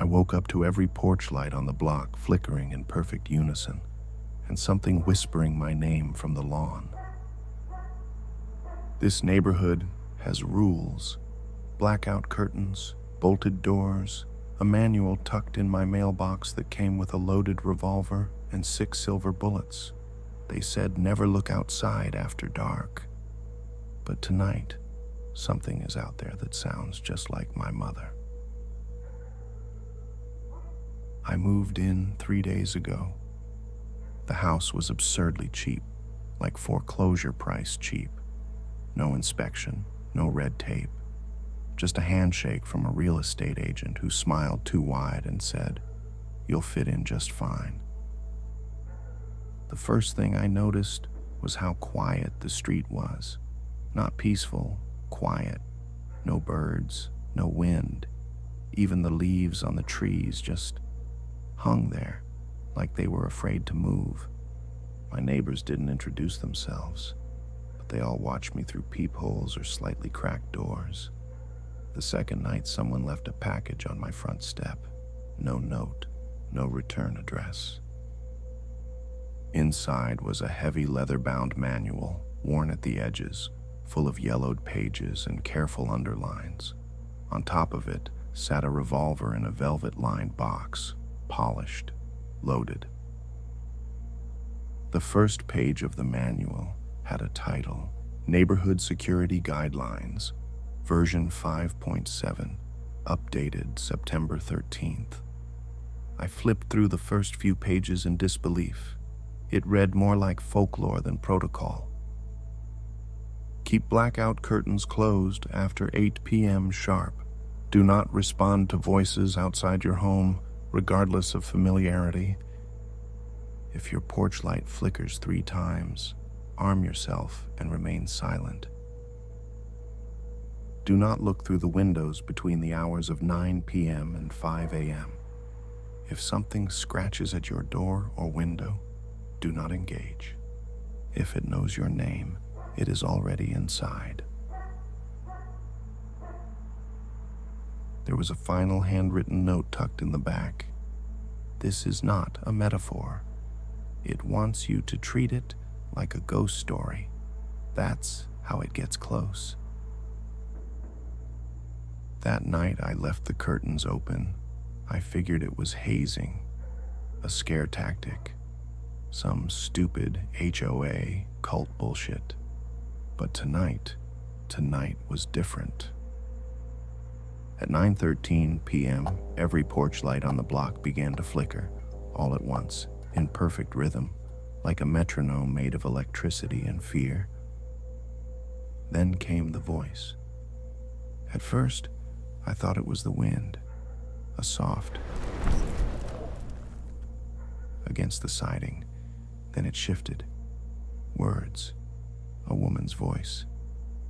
I woke up to every porch light on the block flickering in perfect unison, and something whispering my name from the lawn. This neighborhood has rules: blackout curtains, bolted doors, a manual tucked in my mailbox that came with a loaded revolver and 6 silver bullets. They said never look outside after dark. But tonight, something is out there that sounds just like my mother. I moved in 3 days ago. The house was absurdly cheap, like foreclosure price cheap. No inspection, no red tape. Just a handshake from a real estate agent who smiled too wide and said, "You'll fit in just fine." The first thing I noticed was how quiet the street was. Not peaceful, quiet. No birds, no wind. Even the leaves on the trees just hung there, like they were afraid to move. My neighbors didn't introduce themselves, but they all watched me through peepholes or slightly cracked doors. The second night, someone left a package on my front step. No note, no return address. Inside was a heavy leather-bound manual, worn at the edges, full of yellowed pages and careful underlines. On top of it sat a revolver in a velvet-lined box, polished, loaded. The first page of the manual had a title: Neighborhood Security Guidelines, version 5.7, updated September 13th. I flipped through the first few pages in disbelief. It read more like folklore than protocol. Keep blackout curtains closed after 8 p.m. sharp. Do not respond to voices outside your home, regardless of familiarity. If your porch light flickers 3 times, arm yourself and remain silent. Do not look through the windows between the hours of 9 p.m. and 5 a.m. If something scratches at your door or window, do not engage. If it knows your name, it is already inside. There was a final handwritten note tucked in the back. This is not a metaphor. It wants you to treat it like a ghost story. That's how it gets close. That night, I left the curtains open. I figured it was hazing, a scare tactic, some stupid HOA cult bullshit. But tonight was different. At 9:13 p.m., every porch light on the block began to flicker, all at once, in perfect rhythm, like a metronome made of electricity and fear. Then came the voice. At first, I thought it was the wind, a soft against the siding. Then it shifted. Words, a woman's voice,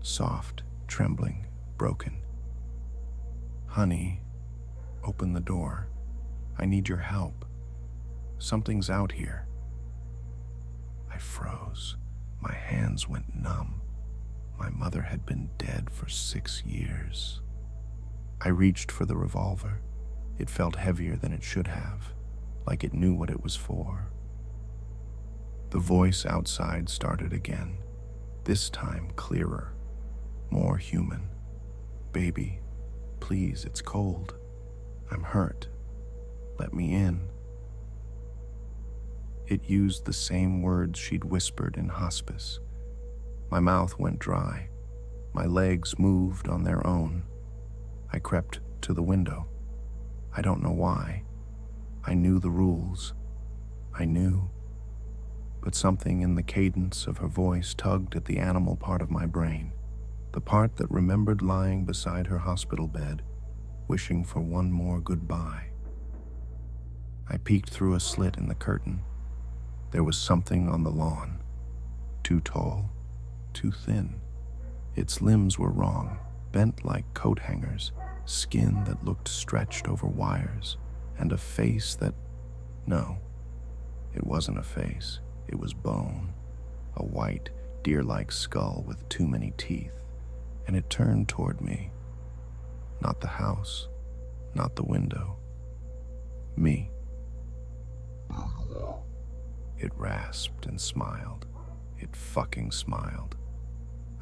soft, trembling, broken. "Honey, open the door. I need your help. Something's out here." I froze. My hands went numb. My mother had been dead for 6 years. I reached for the revolver. It felt heavier than it should have, like it knew what it was for. The voice outside started again, this time clearer, more human. "Baby, please, it's cold. I'm hurt. Let me in." It used the same words she'd whispered in hospice. My mouth went dry. My legs moved on their own. I crept to the window. I don't know why. I knew the rules. I knew. But something in the cadence of her voice tugged at the animal part of my brain, the part that remembered lying beside her hospital bed, wishing for one more goodbye. I peeked through a slit in the curtain. There was something on the lawn. Too tall, too thin. Its limbs were wrong, bent like coat hangers, skin that looked stretched over wires, and a face that... No, it wasn't a face. It was bone, a white, deer-like skull with too many teeth, and it turned toward me. Not the house, not the window, Me. It rasped and smiled. It fucking smiled.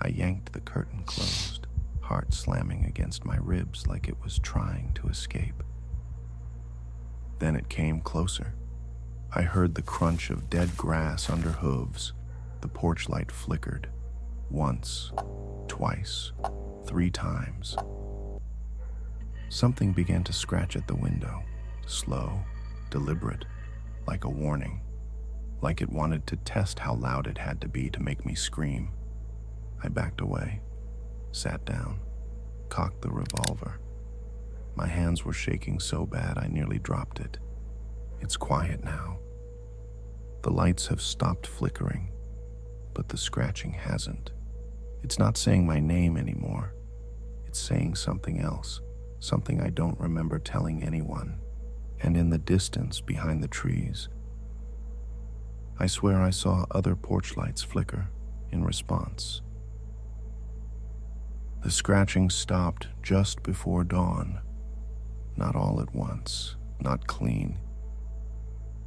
I yanked the curtain closed, heart slamming against my ribs like it was trying to escape. Then it came closer. I heard the crunch of dead grass under hooves. The porch light flickered. Once, twice, 3 times. Something began to scratch at the window, slow, deliberate, like a warning, like it wanted to test how loud it had to be to make me scream. I backed away, sat down, cocked the revolver. My hands were shaking so bad I nearly dropped it. It's quiet now. The lights have stopped flickering, but the scratching hasn't. It's not saying my name anymore. It's saying something else, something I don't remember telling anyone. And in the distance behind the trees, I swear I saw other porch lights flicker in response. The scratching stopped just before dawn. Not all at once, not clean.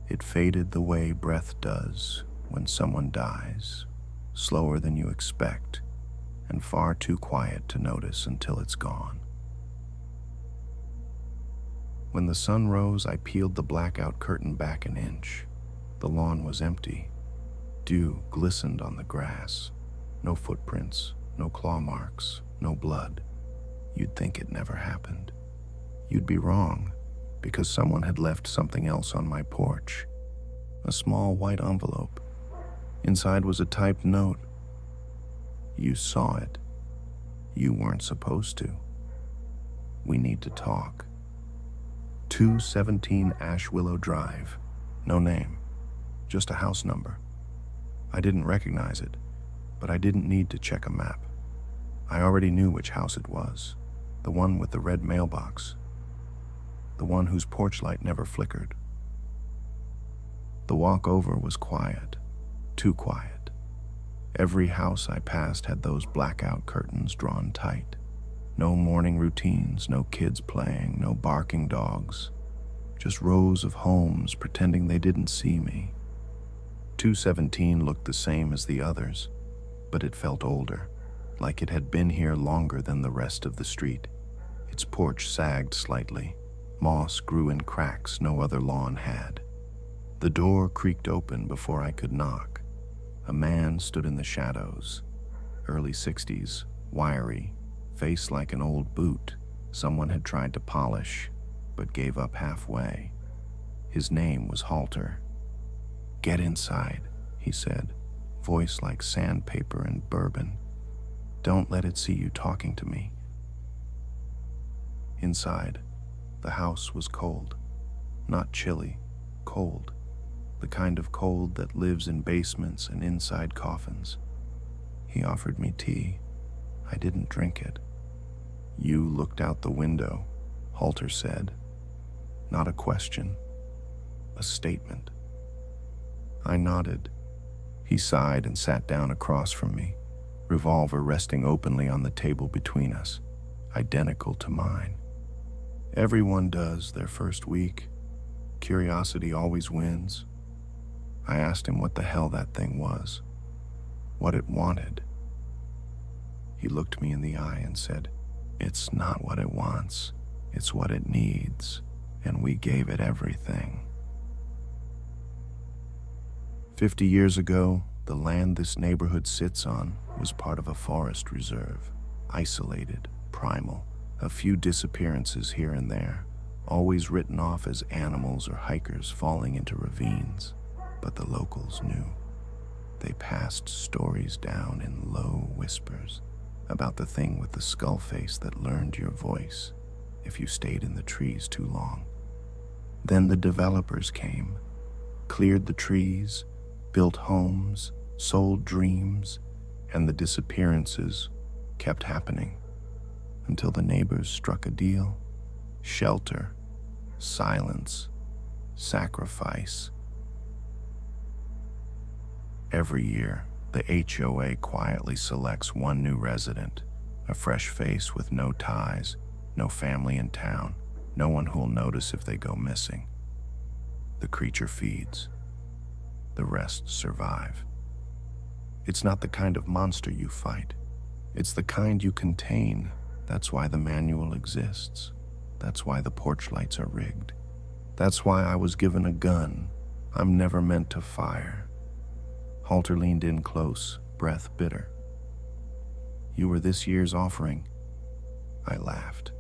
It faded the way breath does when someone dies, slower than you expect, and far too quiet to notice until it's gone. When the sun rose, I peeled the blackout curtain back an inch. The lawn was empty. Dew glistened on the grass. No footprints, no claw marks, no blood. You'd think it never happened. You'd be wrong, because someone had left something else on my porch. A small white envelope. Inside was a typed note. You saw it. You weren't supposed to. We need to talk. 217 Ash Willow Drive. No name, just a house number. I didn't recognize it, but I didn't need to check a map. I already knew which house it was, the one with the red mailbox, the one whose porch light never flickered. The walk over was quiet, too quiet. Every house I passed had those blackout curtains drawn tight. No morning routines, no kids playing, no barking dogs. Just rows of homes pretending they didn't see me. 217 looked the same as the others, but it felt older, like it had been here longer than the rest of the street. Its porch sagged slightly. Moss grew in cracks no other lawn had. The door creaked open before I could knock. A man stood in the shadows. Early 60s, wiry, face like an old boot someone had tried to polish, but gave up halfway. His name was Halter. "Get inside," he said, voice like sandpaper and bourbon. "Don't let it see you talking to me." Inside, the house was cold. Not chilly, cold. The kind of cold that lives in basements and inside coffins. He offered me tea. I didn't drink it. "You looked out the window," Halter said. Not a question, a statement. I nodded. He sighed and sat down across from me, revolver resting openly on the table between us, identical to mine. Everyone does their first week. Curiosity always wins. I asked him what the hell that thing was, what it wanted. He looked me in the eye and said, "It's not what it wants, it's what it needs, and we gave it everything." 50 years ago, the land this neighborhood sits on was part of a forest reserve, isolated, primal, a few disappearances here and there, always written off as animals or hikers falling into ravines. But the locals knew. They passed stories down in low whispers about the thing with the skull face that learned your voice if you stayed in the trees too long. Then the developers came, cleared the trees, built homes, sold dreams, and the disappearances kept happening until the neighbors struck a deal. Shelter, silence, sacrifice. Every year, the HOA quietly selects one new resident, a fresh face with no ties, no family in town, no one who'll notice if they go missing. The creature feeds. The rest survive. It's not the kind of monster you fight. It's the kind you contain. That's why the manual exists. That's why the porch lights are rigged. That's why I was given a gun. I'm never meant to fire. Halter leaned in close, breath bitter. You were this year's offering. I laughed.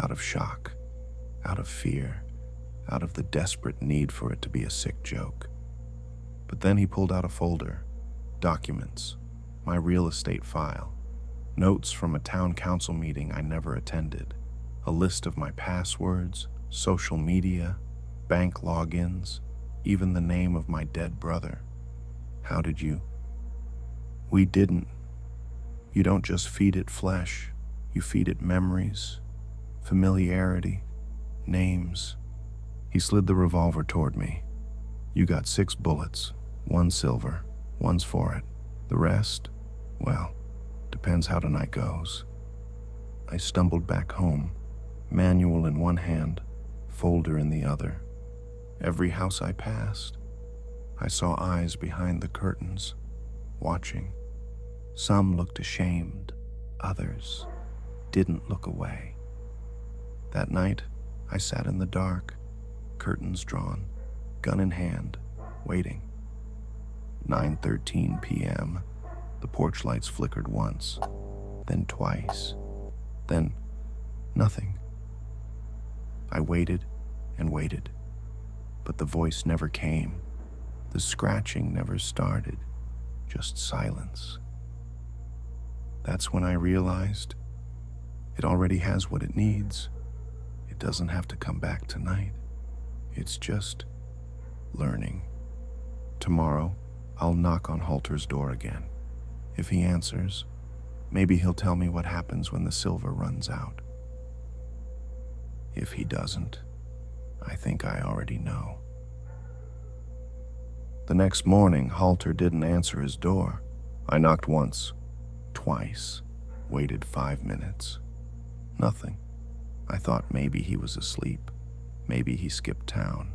Out of shock, out of fear, out of the desperate need for it to be a sick joke. But then he pulled out a folder, documents, my real estate file, notes from a town council meeting I never attended, a list of my passwords, social media, bank logins, even the name of my dead brother. How did you? We didn't. You don't just feed it flesh, you feed it memories, familiarity, names. He slid the revolver toward me. You got 6 bullets, 1 silver, 1's for it. The rest, well, depends how tonight goes. I stumbled back home, manual in one hand, folder in the other. Every house I passed, I saw eyes behind the curtains, watching. Some looked ashamed, others didn't look away. That night, I sat in the dark, curtains drawn, gun in hand, waiting. 9:13 p.m., the porch lights flickered once, then twice, then nothing. I waited and waited, but the voice never came. The scratching never started, just silence. That's when I realized it already has what it needs. It doesn't have to come back tonight. It's just learning. Tomorrow, I'll knock on Halter's door again. If he answers, maybe he'll tell me what happens when the silver runs out. If he doesn't, I think I already know. The next morning, Halter didn't answer his door. I knocked once, twice, waited 5 minutes. Nothing. I thought maybe he was asleep. Maybe he skipped town.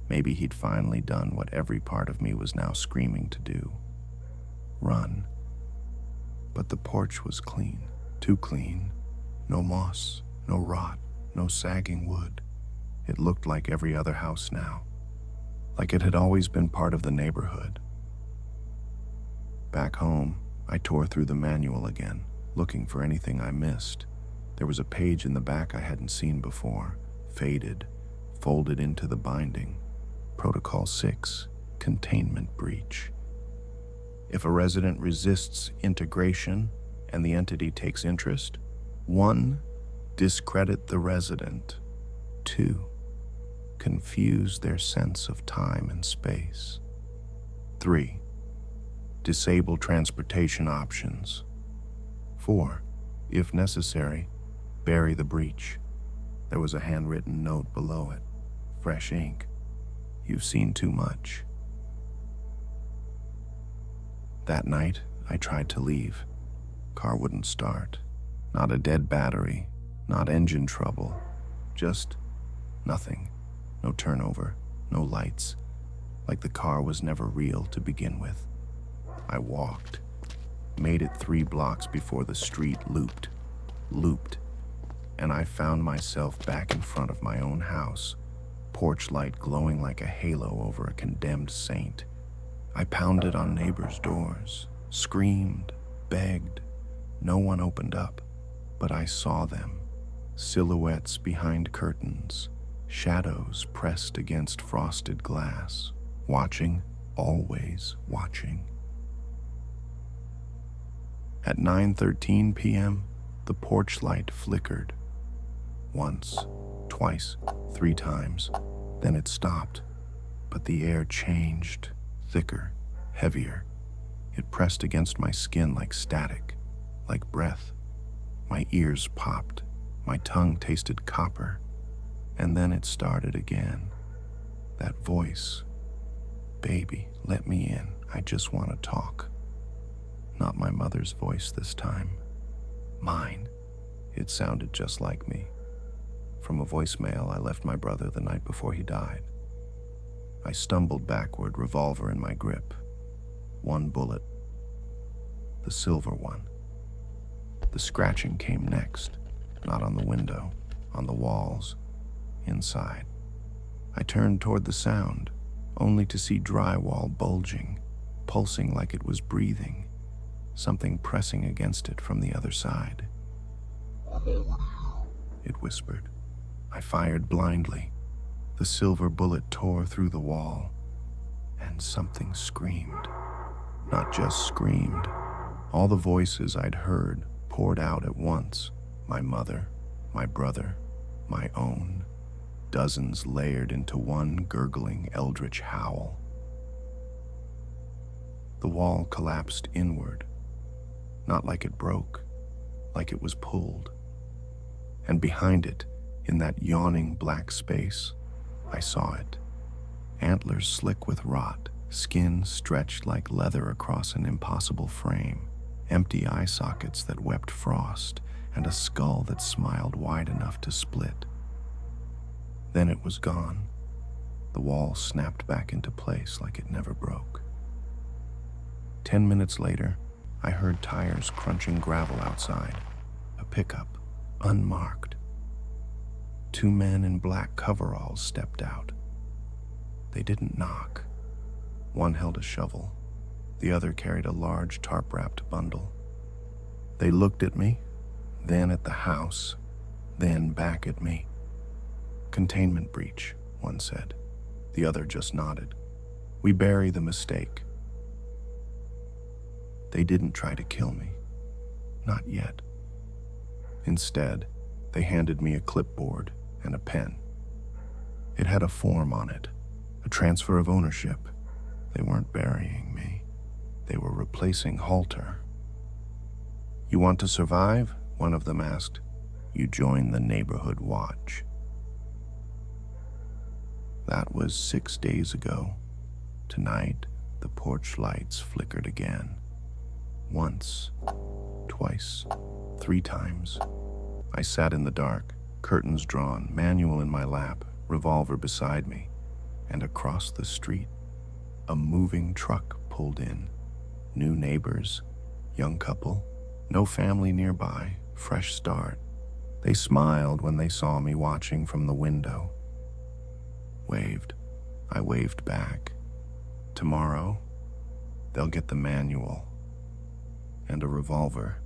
Maybe he'd finally done what every part of me was now screaming to do. Run. But the porch was clean, too clean. No moss, no rot, no sagging wood. It looked like every other house now, like it had always been part of the neighborhood. Back home, I tore through the manual again, looking for anything I missed. There was a page in the back I hadn't seen before, faded, folded into the binding. Protocol 6, containment breach. If a resident resists integration and the entity takes interest, 1, discredit the resident. 2, confuse their sense of time and space. 3, disable transportation options. 4, if necessary, bury the breach. There was a handwritten note below it, fresh ink. You've seen too much. That night, I tried to leave. Car wouldn't start. Not a dead battery, not engine trouble, just nothing. No turnover, no lights, like the car was never real to begin with. I walked, made it 3 blocks before the street looped, and I found myself back in front of my own house, porch light glowing like a halo over a condemned saint. I pounded on neighbors' doors, screamed, begged. No one opened up, but I saw them, silhouettes behind curtains, shadows pressed against frosted glass, watching, always watching. At 9:13 p.m., the porch light flickered. Once, twice, 3 times. Then it stopped, but the air changed, thicker, heavier. It pressed against my skin like static, like breath. My ears popped, my tongue tasted copper, and then it started again. That voice, "Baby, let me in, I just want to talk." Not my mother's voice this time. Mine. It sounded just like me. From a voicemail I left my brother the night before he died. I stumbled backward, revolver in my grip. One bullet. The silver one. The scratching came next, not on the window, on the walls, inside. I turned toward the sound, only to see drywall bulging, pulsing like it was breathing, something pressing against it from the other side. It whispered. I fired blindly. The silver bullet tore through the wall, and something screamed. Not just screamed. All the voices I'd heard poured out at once. My mother, my brother, my own. Dozens layered into one gurgling, eldritch howl. The wall collapsed inward, not like it broke, like it was pulled. And behind it, in that yawning black space, I saw it. Antlers slick with rot, skin stretched like leather across an impossible frame, empty eye sockets that wept frost, and a skull that smiled wide enough to split. Then it was gone. The wall snapped back into place like it never broke. 10 minutes later, I heard tires crunching gravel outside. A pickup, unmarked. 2 men in black coveralls stepped out. They didn't knock. One held a shovel. The other carried a large tarp-wrapped bundle. They looked at me, then at the house, then back at me. Containment breach, one said. The other just nodded. We bury the mistake. They didn't try to kill me. Not yet. Instead, they handed me a clipboard and a pen. It had a form on it, a transfer of ownership. They weren't burying me. They were replacing Halter. You want to survive? One of them asked. You join the neighborhood watch. That was 6 days ago. Tonight, the porch lights flickered again. Once, twice, 3 times. I sat in the dark, curtains drawn, manual in my lap, revolver beside me, and across the street, a moving truck pulled in. New neighbors, young couple, no family nearby, fresh start. They smiled when they saw me watching from the window. Waved. I waved back. Tomorrow, they'll get the manual and a revolver,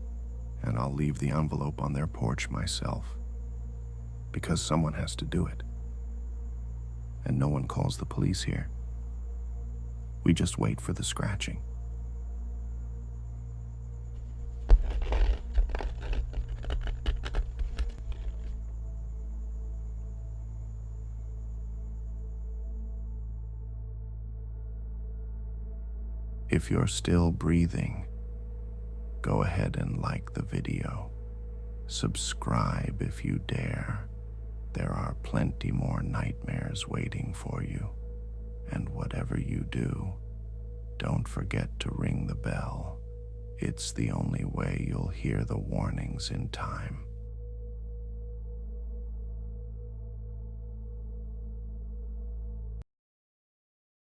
and I'll leave the envelope on their porch myself, because someone has to do it. And no one calls the police here. We just wait for the scratching. If you're still breathing, go ahead and like the video. Subscribe if you dare. There are plenty more nightmares waiting for you. And whatever you do, don't forget to ring the bell. It's the only way you'll hear the warnings in time.